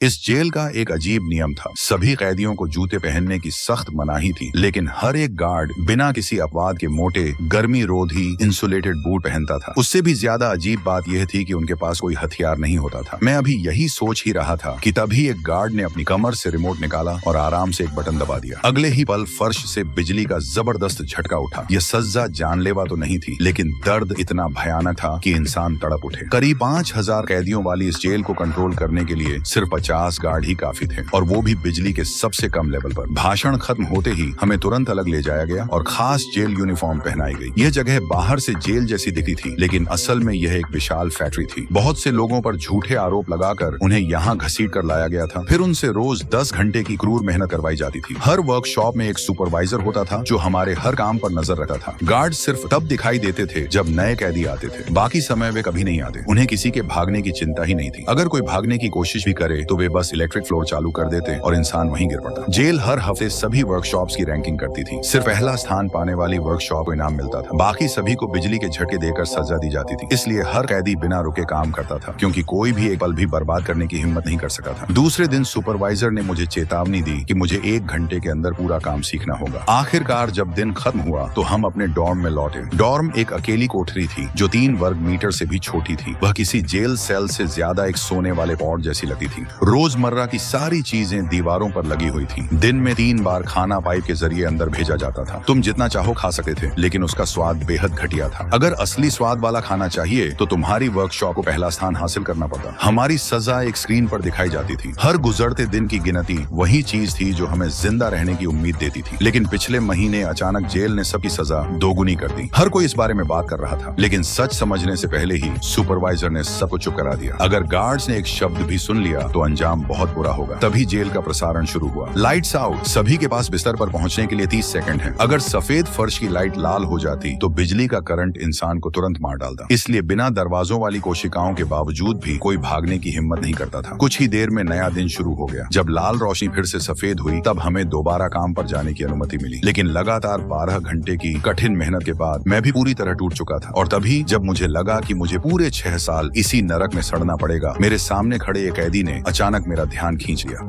इस जेल का एक अजीब नियम था। सभी कैदियों को जूते पहनने की सख्त मनाही थी, लेकिन हर एक गार्ड बिना किसी अपवाद के मोटे गर्मी रोधी इंसुलेटेड बूट पहनता था। उससे भी ज्यादा अजीब बात यह थी कि उनके पास कोई हथियार नहीं होता था। मैं अभी यही सोच ही रहा था कि तभी एक गार्ड ने अपनी कमर से रिमोट निकाला और आराम से एक बटन दबा दिया। अगले ही पल फर्श से बिजली का जबरदस्त झटका उठा। यह सज्जा जानलेवा तो नहीं थी, लेकिन दर्द इतना भयानक था कि इंसान तड़प उठे। करीब 5000 कैदियों वाली इस जेल को कंट्रोल करने के लिए सिर्फ 50 गार्ड ही काफी थे, और वो भी बिजली के सबसे कम लेवल पर। भाषण खत्म होते ही हमें तुरंत अलग ले जाया गया और खास जेल यूनिफॉर्म पहनाई गई। यह जगह बाहर से जेल जैसी दिखती थी, लेकिन असल में यह एक विशाल फैक्ट्री थी। बहुत से लोगों पर झूठे आरोप लगाकर उन्हें यहाँ घसीट कर लाया गया था। फिर उनसे रोज 10 घंटे की क्रूर मेहनत करवाई जाती थी। हर वर्कशॉप में एक सुपरवाइजर होता था जो हमारे हर काम पर नजर रखता था। गार्ड सिर्फ तब दिखाई देते थे जब नए कैदी आते थे, बाकी समय वे कभी नहीं आते। उन्हें किसी के भागने की चिंता ही नहीं थी। अगर कोई भागने की कोशिश भी करे तो वे बस इलेक्ट्रिक फ्लोर चालू कर देते और इंसान वहीं गिर पड़ता। जेल हर हफ्ते सभी वर्कशॉप्स की रैंकिंग करती थी। सिर्फ पहला स्थान पाने वाली वर्कशॉप को इनाम मिलता था। बाकी सभी को बिजली के झटके देकर सजा दी जाती थी। इसलिए हर कैदी बिना रुके काम करता था, क्योंकि कोई भी एक पल भी बर्बाद करने की हिम्मत नहीं कर सका था। दूसरे दिन सुपरवाइजर ने मुझे चेतावनी दी कि मुझे 1 घंटे के अंदर पूरा काम सीखना होगा। आखिरकार जब दिन खत्म हुआ तो हम अपने डॉर्म में लौटे। डॉर्म एक अकेली कोठरी थी जो 3 वर्ग मीटर से भी छोटी थी। वह किसी जेल सेल से ज्यादा एक सोने वाले पॉड जैसी लगती थी। रोजमर्रा की सारी चीजें दीवारों पर लगी हुई थी। दिन में 3 बार खाना पाइप के जरिए अंदर भेजा जाता था। तुम जितना चाहो खा सकते थे, लेकिन उसका स्वाद बेहद घटिया था। अगर असली स्वाद वाला खाना चाहिए तो तुम्हारी वर्कशॉप को पहला स्थान हासिल करना पड़ता। हमारी सजा एक स्क्रीन पर दिखाई जाती थी। हर गुजरते दिन की गिनती वही चीज थी जो हमें जिंदा रहने की उम्मीद देती थी। लेकिन पिछले महीने अचानक जेल ने सबकी सजा दोगुनी कर दी। हर कोई इस बारे में बात कर रहा था, लेकिन सच समझने से पहले ही सुपरवाइजर ने सबको चुप करा दिया। अगर गार्ड्स ने एक शब्द भी सुन लिया तो अंजाम बहुत बुरा होगा। तभी जेल का प्रसारण शुरू हुआ। Lights out. सभी के पास बिस्तर पर पहुंचने के लिए 30 सेकंड है। अगर सफेद फर्श की लाइट लाल हो जाती तो बिजली का करंट इंसान को तुरंत मार डालता। इसलिए बिना दरवाजों वाली कोशिकाओं के बावजूद भी कोई भागने की हिम्मत नहीं करता था। कुछ ही देर में नया दिन शुरू हो गया। जब लाल रोशनी फिर से सफेद हुई तब हमें दोबारा काम पर जाने की अनुमति मिली। लेकिन लगातार 12 घंटे की कठिन मेहनत के बाद मैं भी पूरी तरह टूट चुका था। और तभी जब मुझे लगा कि मुझे पूरे 6 साल इसी नरक में सड़ना पड़ेगा, मेरे सामने खड़े एक कैदी ने अचानक मेरा ध्यान खींच लिया।